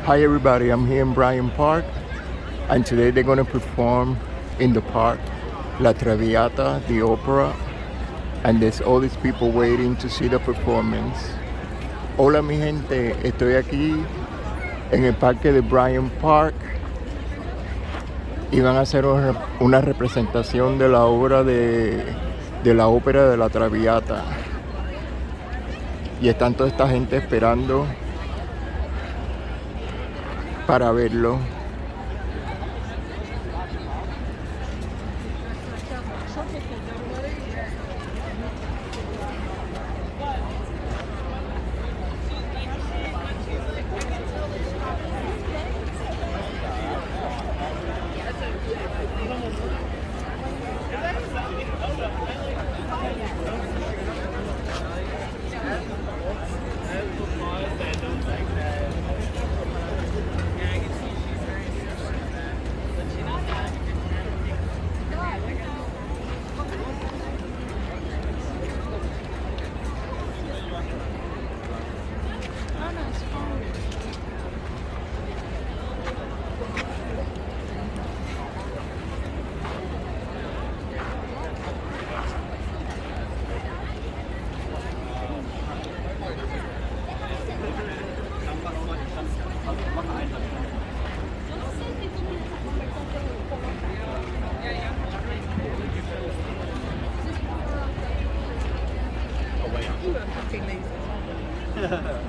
Hi everybody, I'm here in Bryant Park, and today they're gonna perform in the park La Traviata, the opera, and there's all these people waiting to see the performance. Hola mi gente, estoy aquí en el parque de Bryant Park y van a hacer una representación de la obra de la ópera de la Traviata. Y están toda esta gente esperando para verlo.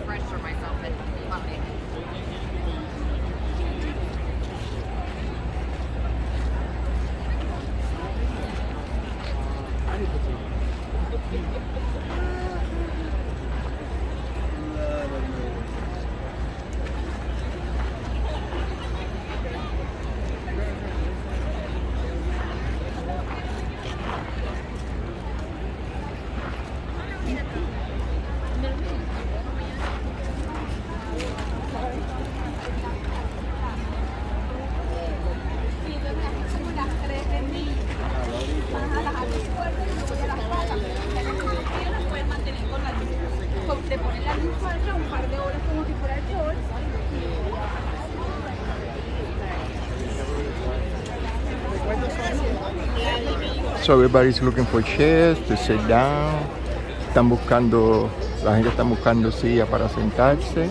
Register myself and pumping. So everybody's looking for chairs to sit down. La gente está buscando silla para sentarse.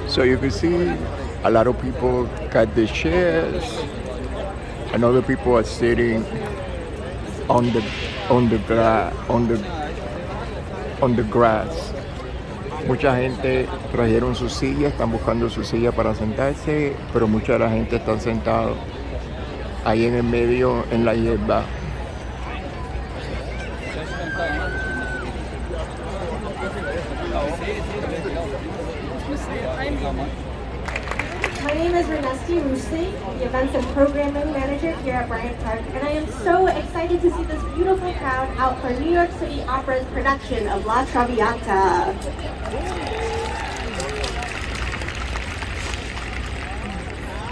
So you can see a lot of people got their chairs, and other people are sitting on the grass. Mucha gente trajeron su silla, están buscando su silla para sentarse, pero mucha de la gente está sentado ahí en el medio en la hierba. My name is Renesti Rusli, the Events and Programming Manager here at Bryant Park, and I am so excited to see this beautiful crowd out for New York City Opera's production of La Traviata.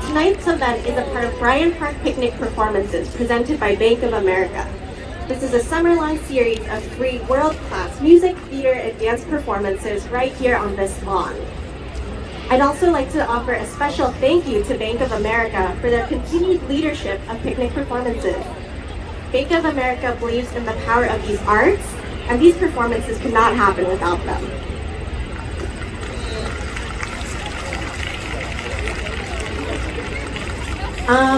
Tonight's event is a part of Bryant Park Picnic Performances presented by Bank of America. This is a summer-long series of 3 world-class music, theater, and dance performances right here on this lawn. I'd also like to offer a special thank you to Bank of America for their continued leadership of picnic performances. Bank of America believes in the power of these arts, and these performances could not happen without them.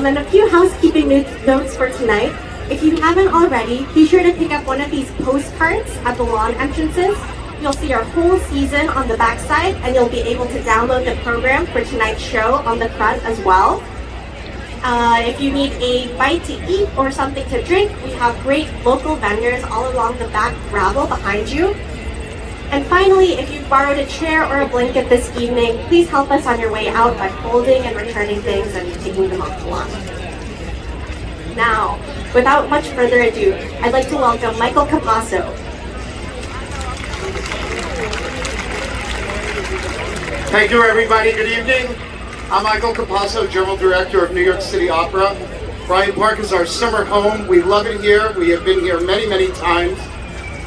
And a few housekeeping notes for tonight. If you haven't already, be sure to pick up one of these postcards at the lawn entrances. You'll see our whole season on the backside, and you'll be able to download the program for tonight's show on the front as well. If you need a bite to eat or something to drink, we have great local vendors all along the back gravel behind you. And finally, if you've borrowed a chair or a blanket this evening, please help us on your way out by folding and returning things and taking them off the lawn. Now, without much further ado, I'd like to welcome Michael Capasso. Thank you, everybody. Good evening. I'm Michael Capasso, General Director of New York City Opera. Bryant Park is our summer home. We love it here. We have been here many, many times.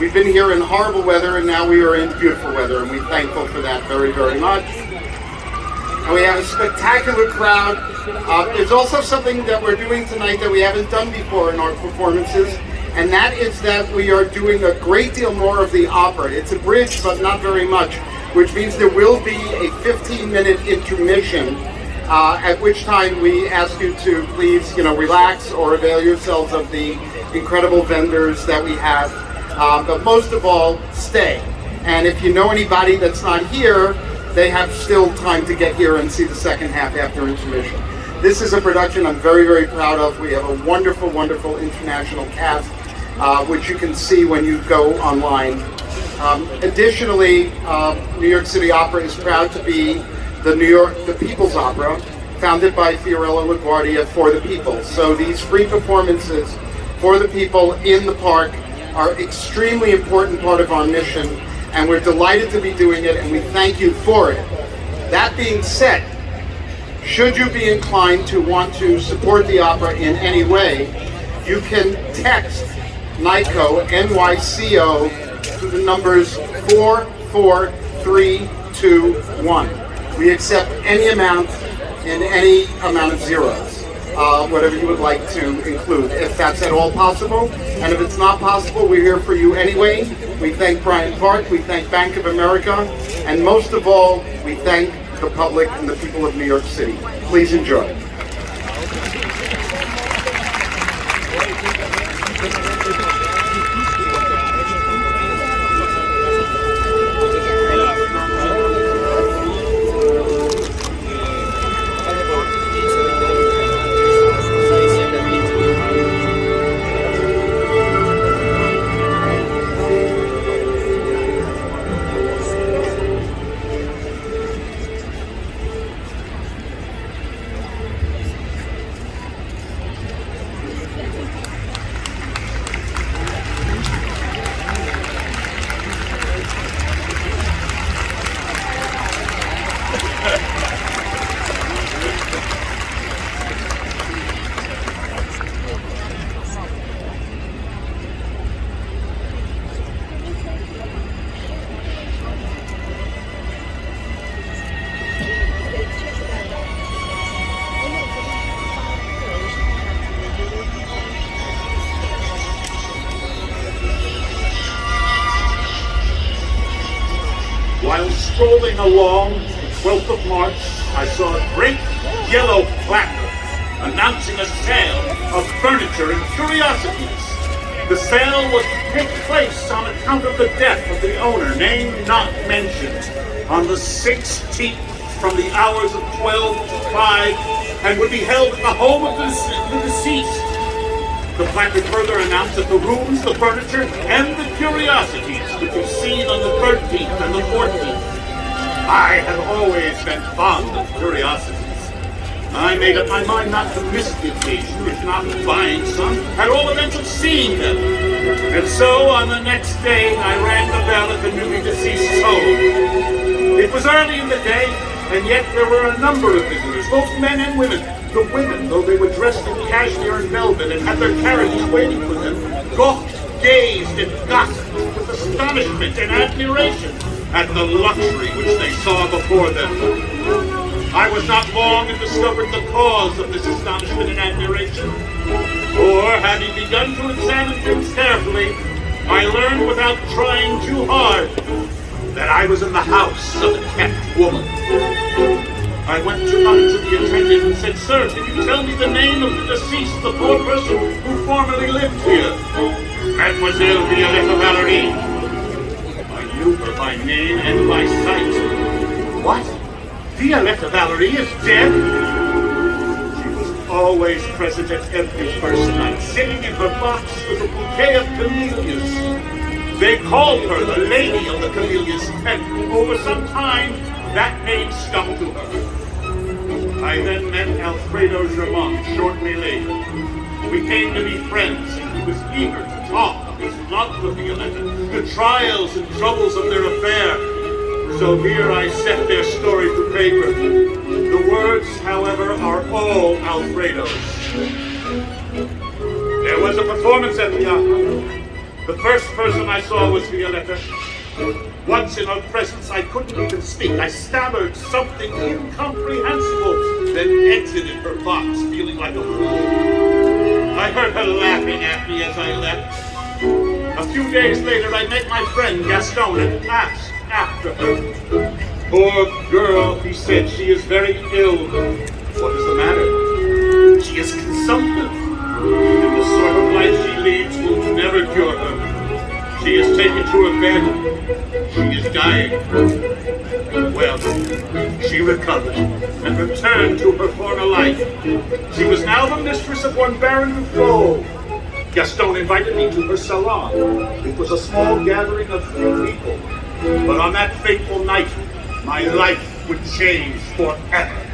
We've been here in horrible weather, and now we are in beautiful weather, and we're thankful for that very, very much. And we have a spectacular crowd. There's also something that we're doing tonight that we haven't done before in our performances, and that is that we are doing a great deal more of the opera. It's abridged, but not very much, which means there will be a 15-minute intermission, at which time we ask you to please, relax or avail yourselves of the incredible vendors that we have. But most of all, stay. And if you know anybody that's not here, they have still time to get here and see the second half after intermission. This is a production I'm very, very proud of. We have a wonderful, wonderful international cast, which you can see when you go online. Additionally, New York City Opera is proud to be the People's Opera, founded by Fiorello LaGuardia for the people. So these free performances for the people in the park are extremely important part of our mission, and we're delighted to be doing it, and we thank you for it. That being said, should you be inclined to want to support the opera in any way, you can text NYCO, N-Y-C-O, to the numbers 44321. We accept any amount in any amount of zeros. Whatever you would like to include, if that's at all possible. And if it's not possible, we're here for you anyway. We thank Bryant Park, we thank Bank of America, and most of all, we thank the public and the people of New York City. Please enjoy. While strolling along the 12th of March, I saw a great yellow placard announcing a sale of furniture and curiosities. The sale was to take place on account of the death of the owner, name not mentioned, on the 16th from the hours of 12 to 5, and would be held at the home of the deceased. The placard further announced that the rooms, the furniture, and the curiosities could be seen on the 13th and the 14th. I have always been fond of curiosities. I made up my mind not to miss the occasion, if not buying some, at all events of seeing them. And so, on the next day, I rang the bell at the newly deceased's home. It was early in the day, and yet there were a number of visitors, both men and women. The women, though they were dressed in cashmere and velvet and had their carriages waiting for them, gawked, gazed, and gossiped with astonishment and admiration at the luxury which they saw before them. I was not long in discovering the cause of this astonishment and admiration, for, having begun to examine things carefully, I learned without trying too hard that I was in the house of a kept woman. I went up to the attendant and said, "Sir, can you tell me the name of the deceased, the poor person who formerly lived here?" "Mademoiselle Violetta Valerie." I knew her by name and by sight. "What? Violetta Valerie is dead?" She was always present at every first night, sitting in her box with a bouquet of camellias. They called her the Lady of the Camellias, and over some time, that name stuck to her. I then met Alfredo Germont shortly later. We came to be friends, and he was eager to talk of his love for Violetta, the trials and troubles of their affair. So here I set their story to paper. The words, however, are all Alfredo's. There was a performance at the opera. The first person I saw was Violetta. Once in her presence, I couldn't even speak. I stammered something incomprehensible, then exited her box, feeling like a fool. I heard her laughing at me as I left. A few days later, I met my friend Gaston and asked after her. Poor girl, he said, she is very ill. What is the matter? She is consumptive, and the sort of life she leads will never cure her. She is taken to her bed. She is dying. Well, she recovered and returned to her former life. She was now the mistress of one Baron Dufaux. Gaston invited me to her salon. It was a small gathering of few people. But on that fateful night, my life would change forever.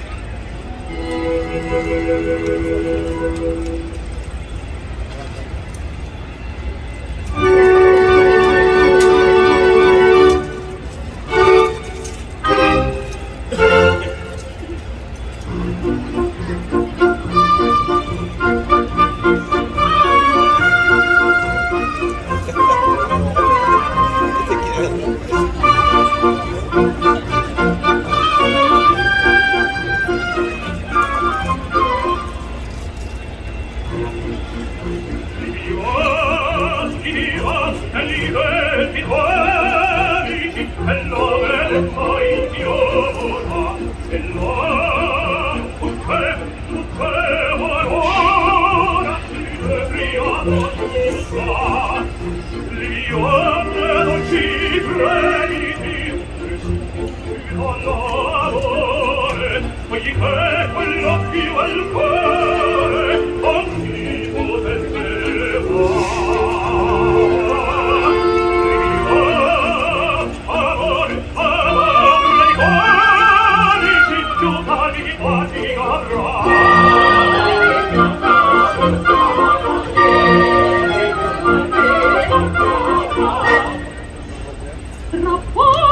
Oh,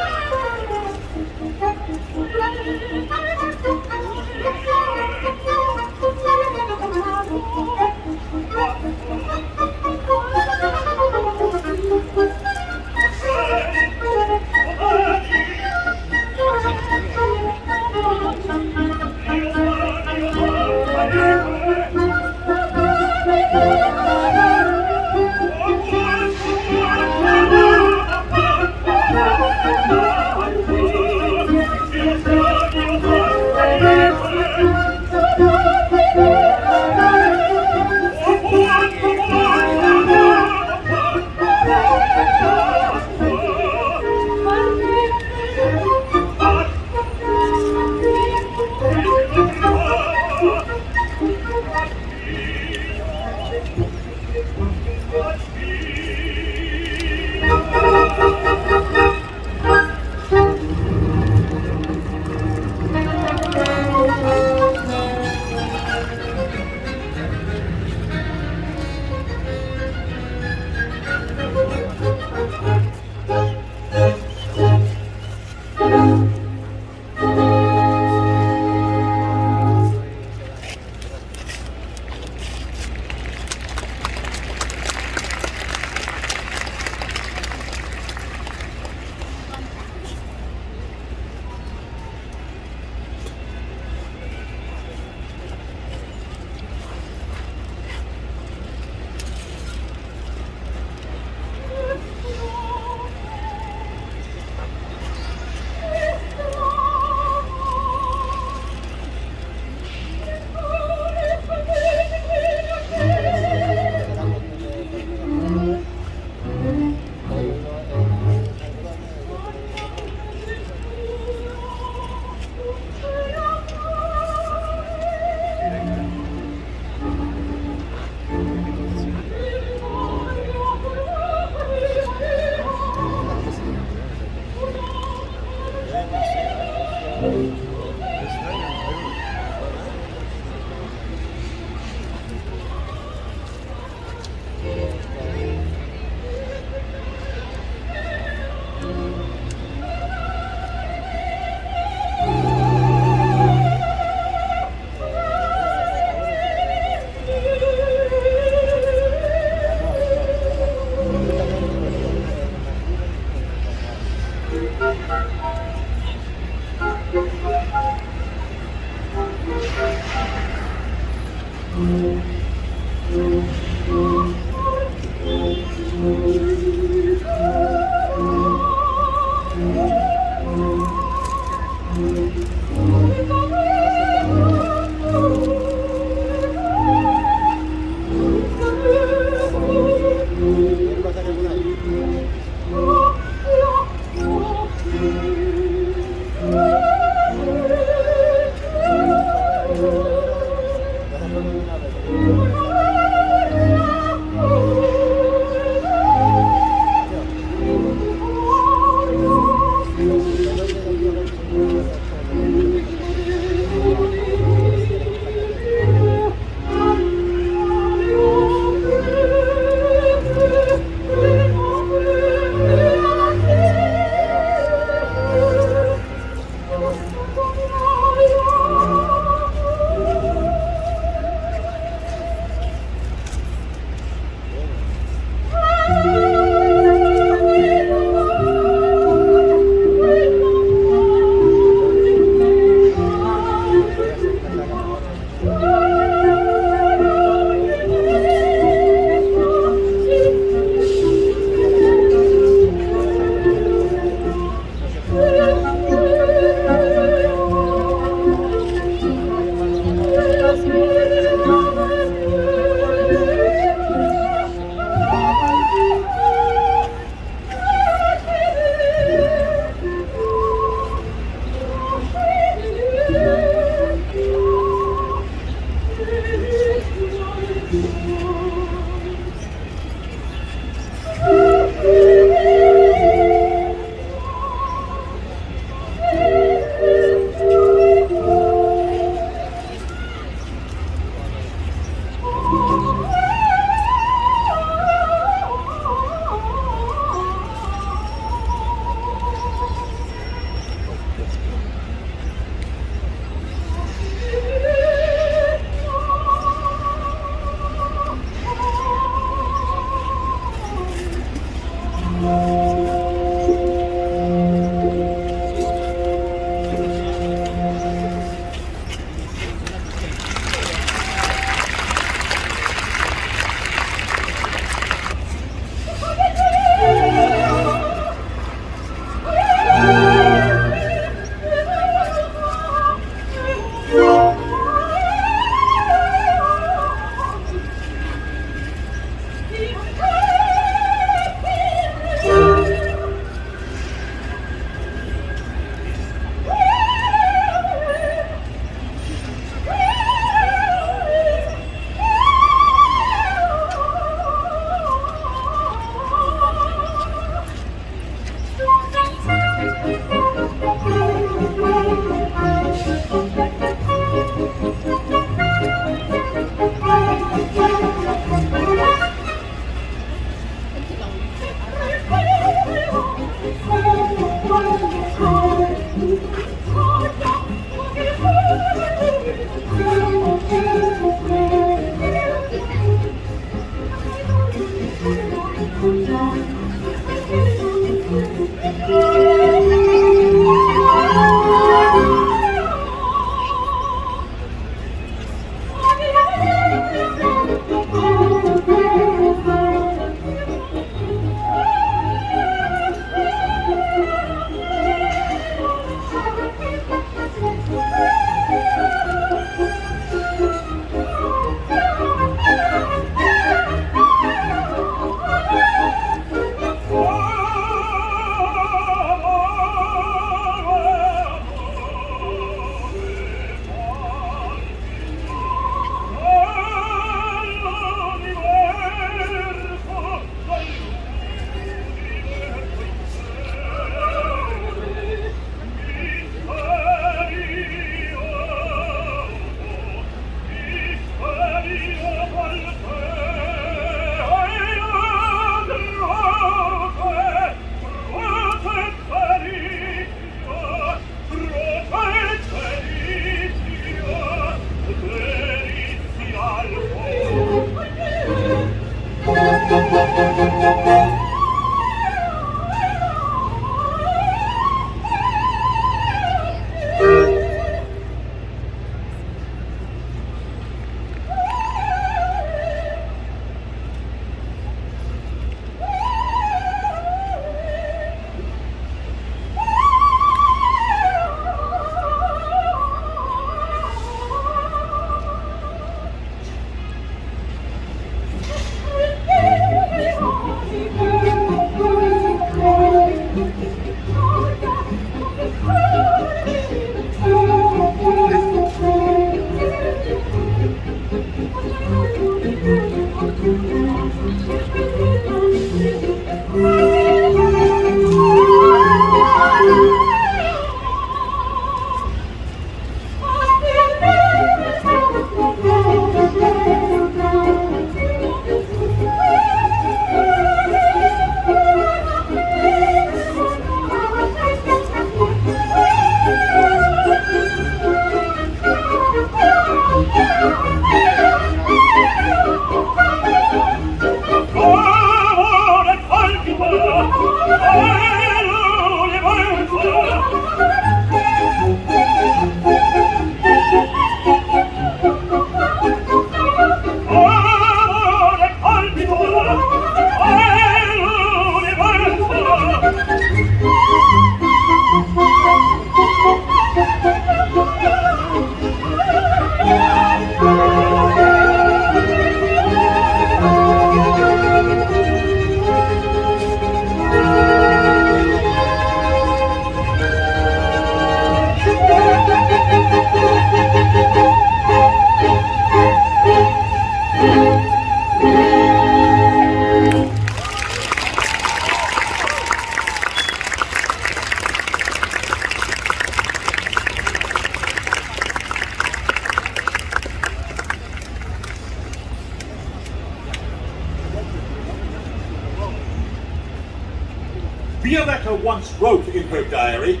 Violetta once wrote in her diary,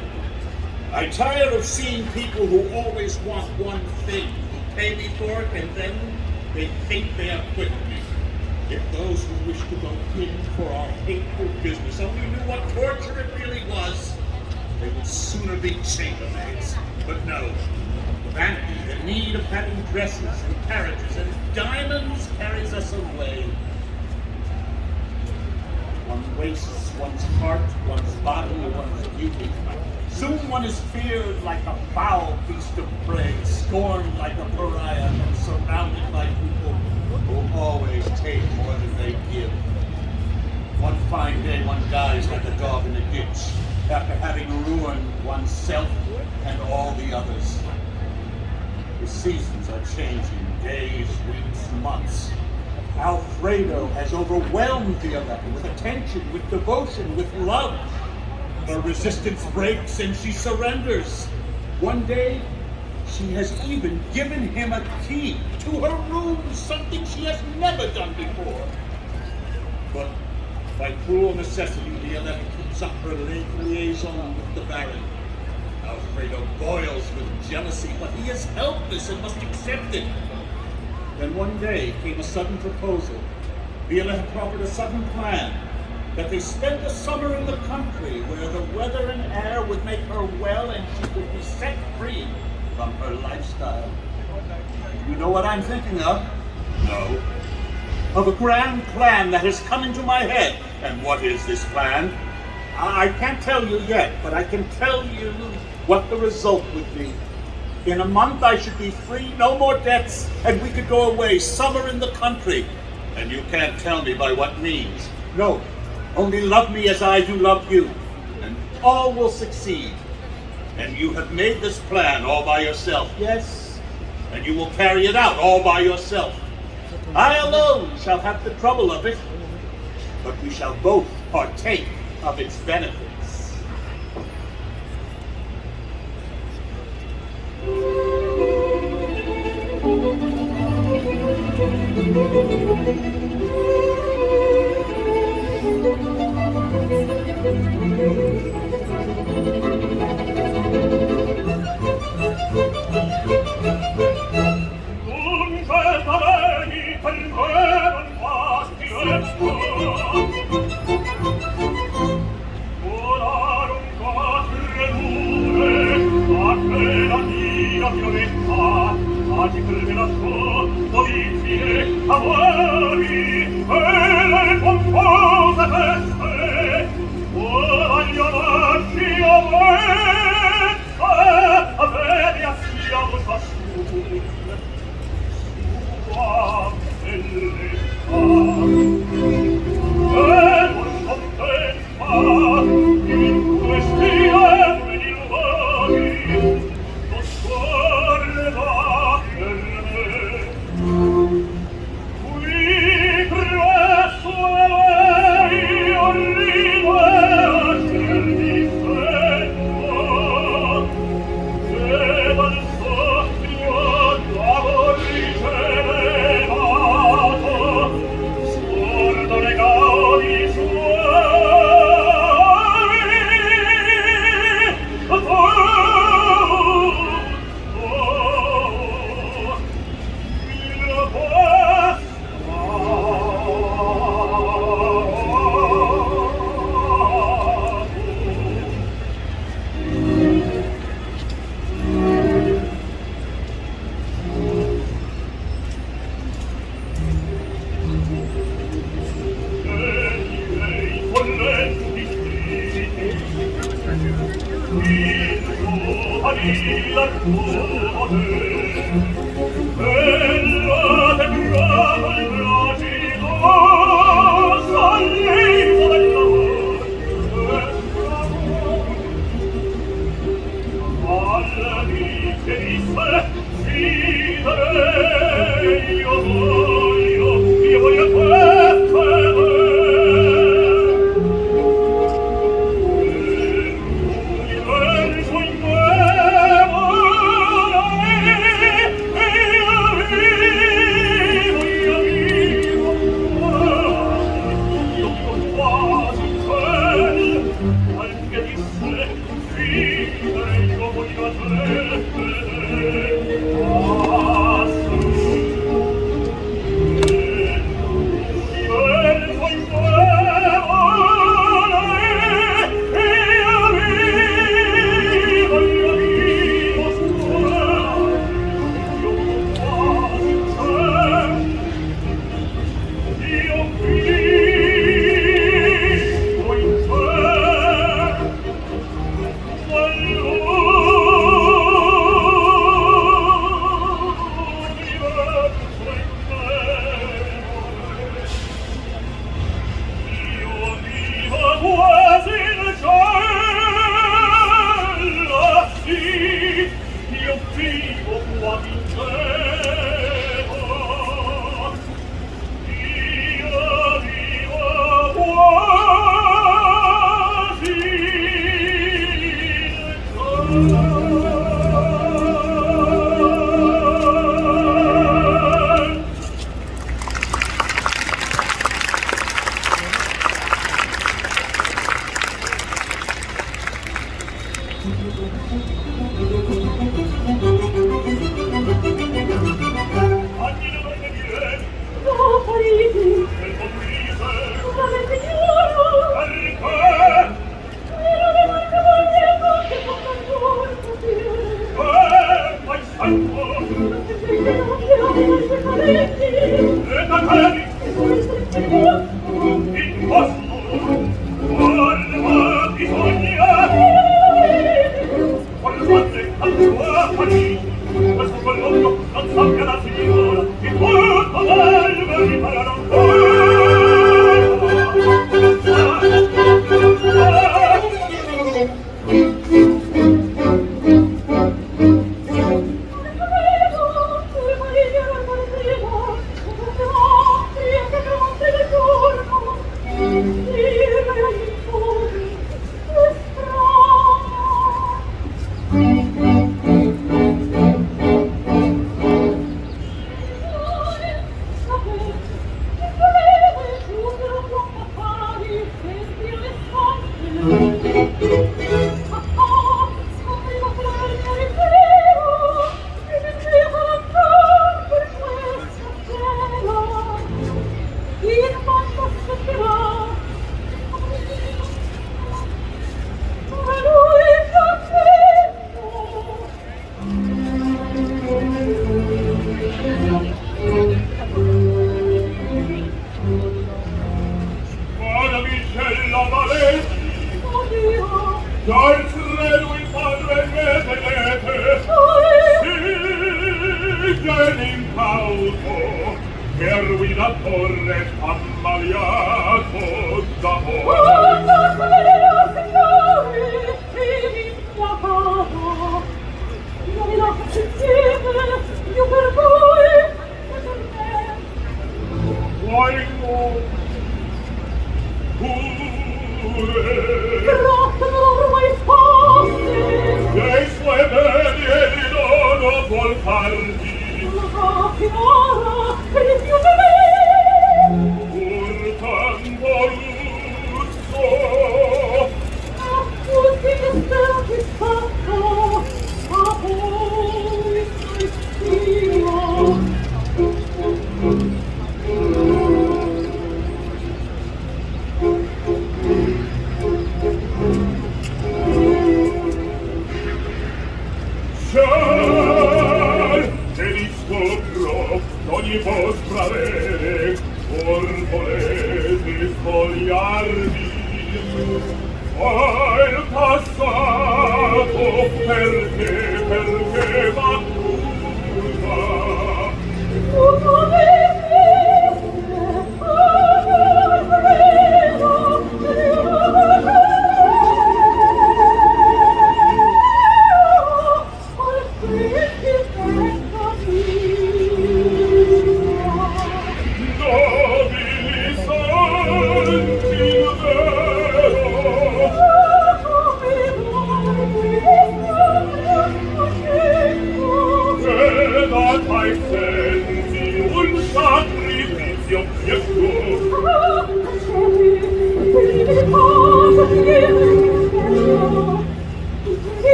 "I tire of seeing people who always want one thing, who pay me for it, and then they think they are quit me. If those who wish to go in for our hateful business only knew what torture it really was, they would sooner be chambermaids. But no, vanity, the need of having dresses and carriages and diamonds carries us away. One wastes one's heart, one's body, one's beauty. Soon one is feared like a foul beast of prey, scorned like a pariah, and surrounded by people who always take more than they give. One fine day one dies like a dog in a ditch, after having ruined oneself and all the others. The seasons are changing, days, weeks, months. Alfredo has overwhelmed Violetta with attention, with devotion, with love. Her resistance breaks and she surrenders. One day, she has even given him a key to her room, something she has never done before. But by cruel necessity, Violetta keeps up her liaison with the Baron. Alfredo boils with jealousy, but he is helpless and must accept it. Then one day came a sudden proposal. Violetta proffered a sudden plan that they spend the summer in the country where the weather and air would make her well and she would be set free from her lifestyle. You know what I'm thinking of? No. Of a grand plan that has come into my head. And what is this plan? I can't tell you yet, but I can tell you what the result would be. In a month I should be free, no more debts, and we could go away, summer in the country. And you can't tell me by what means. No, only love me as I do love you, and all will succeed. And you have made this plan all by yourself, yes, and you will carry it out all by yourself. I alone shall have the trouble of it, but we shall both partake of its benefits.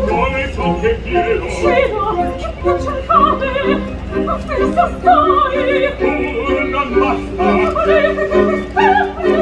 Vuole ciò che chiedo. Cielo, che piace cade, a questa stai. Non basta. Volete che mi spezzi,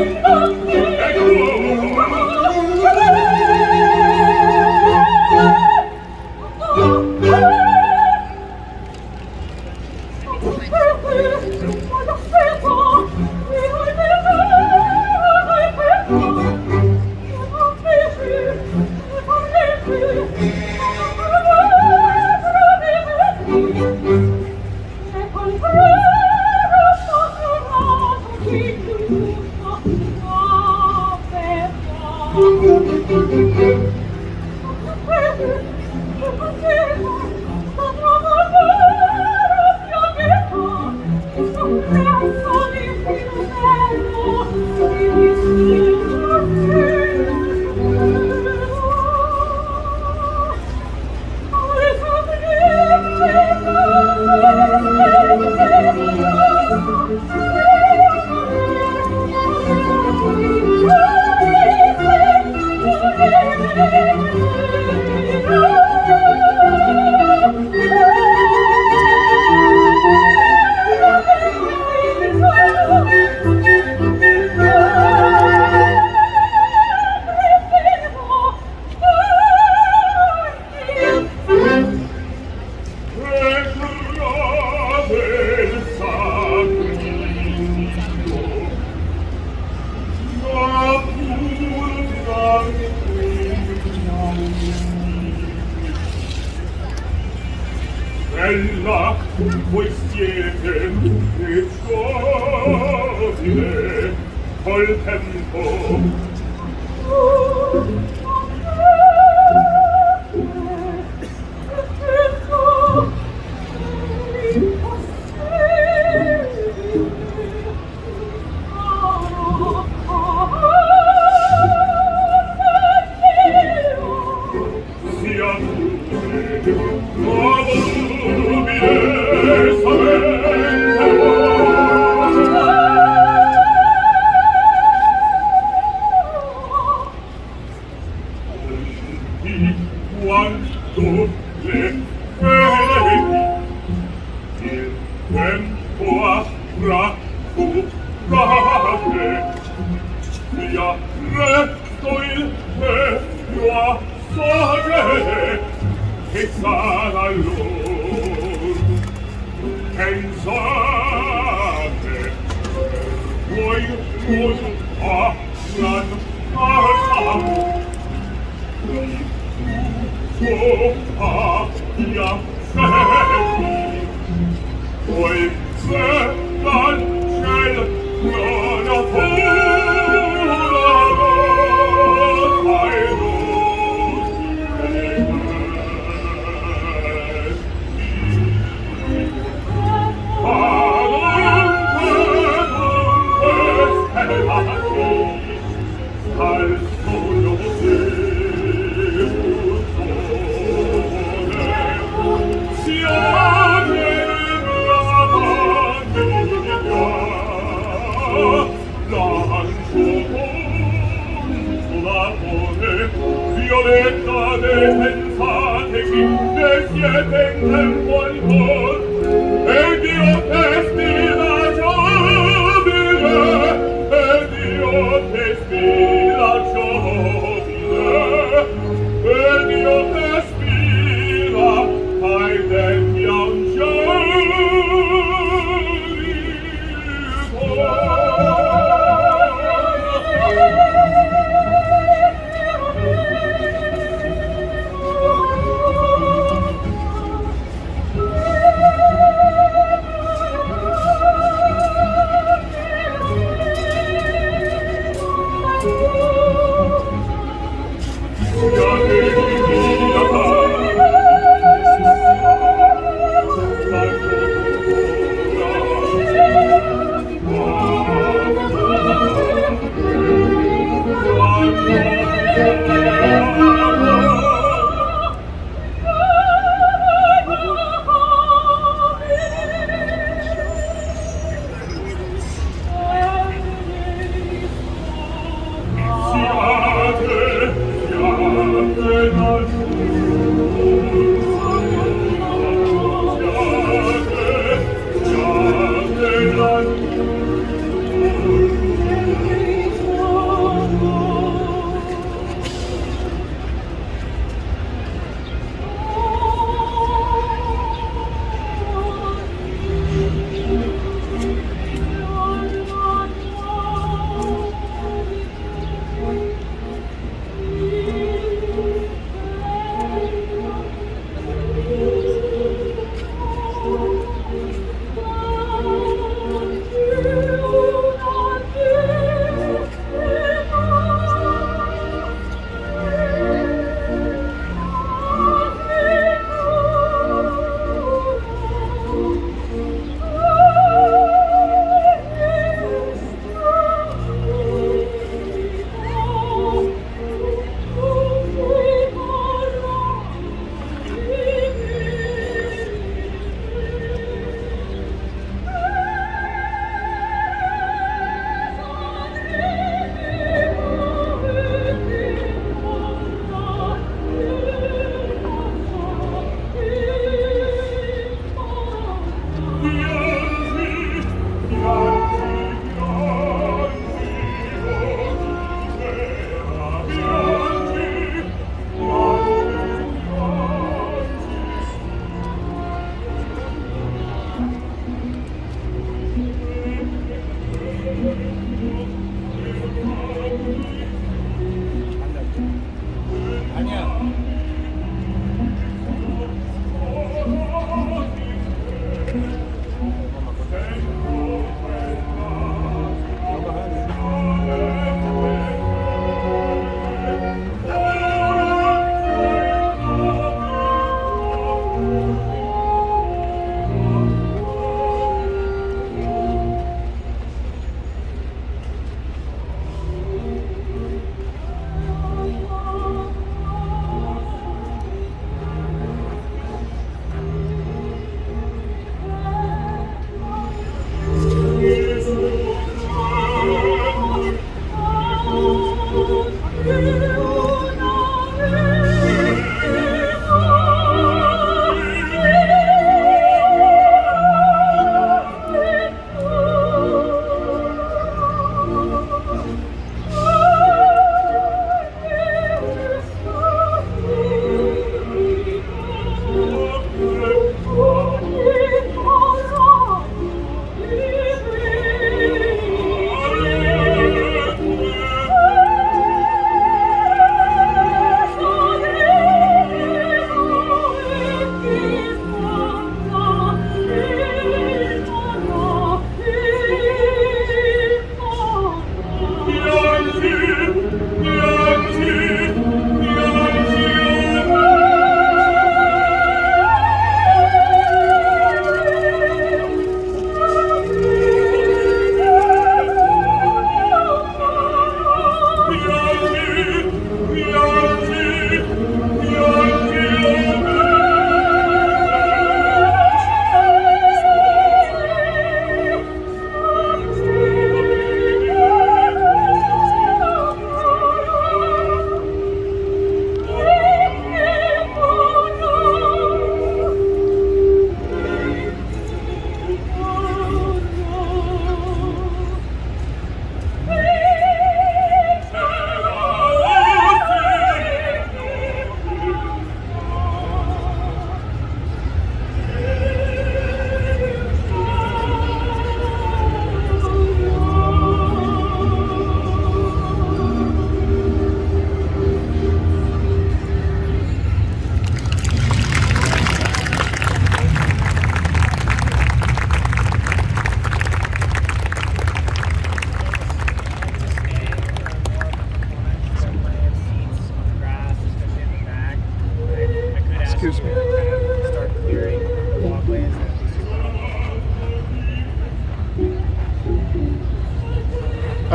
Bella, voi siete e giovine col tempo. Sia quanto le vedi, il tempo avrà curate, via resto il meglio a sagere, che sarà lor. Pensate, voi avran alzato abbia freddi, poi se dal ciel non appura ai al solo violetta de pensate chi ne siete in tempo ancor ed io testi la giovine ed io testi la giovine ed io testi la ai denti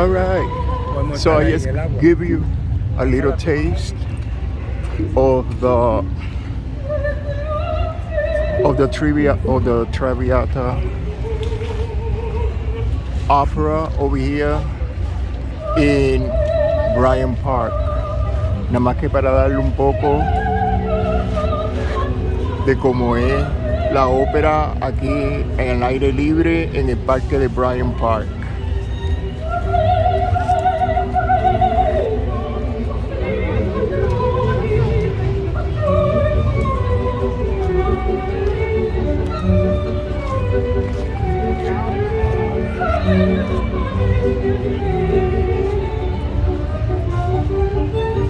All right. So I just give you a little taste of the Traviata opera over here in Bryant Park. Nada más que para darle un poco de cómo es la ópera aquí en el aire libre en el parque de Bryant Park.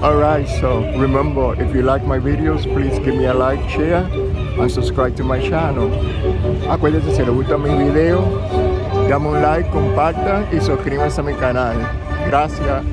Alright, so remember, if you like my videos, please give me a like, share, and subscribe to my channel. Acuérdense, si les gustan mis videos, dame un like, compartan y suscríbanse a mi canal. Gracias.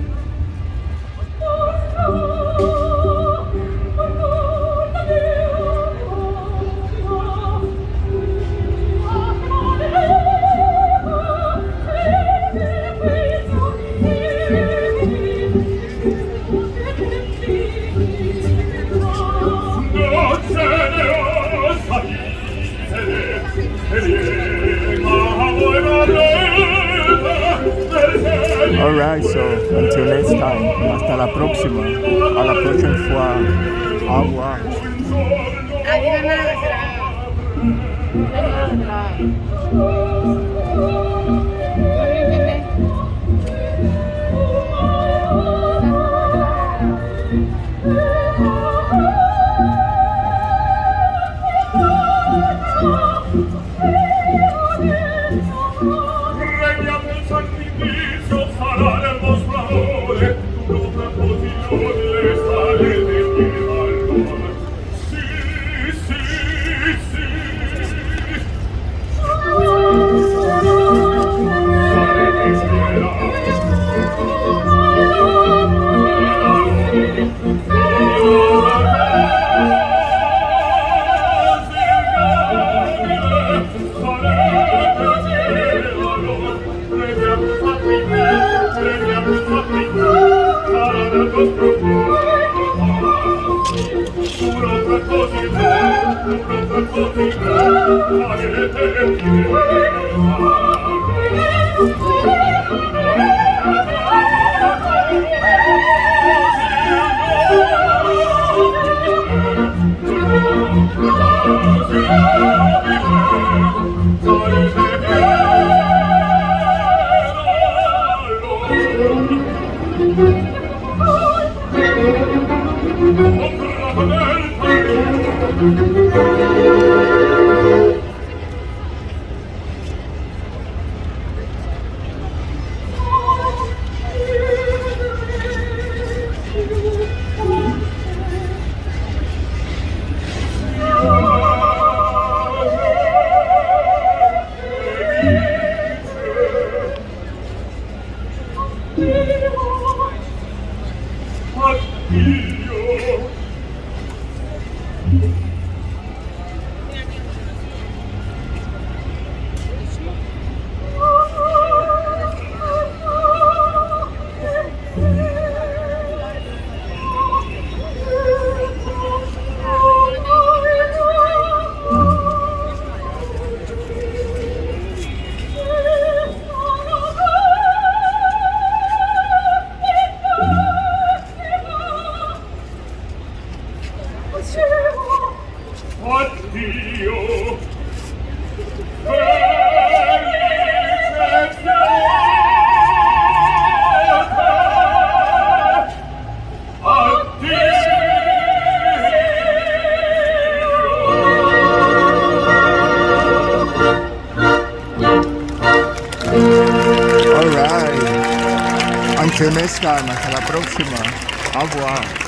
Alright, so until next time, hasta la próxima. A la próxima fois. Au revoir. Alright, until next time, hasta la próxima. Au revoir.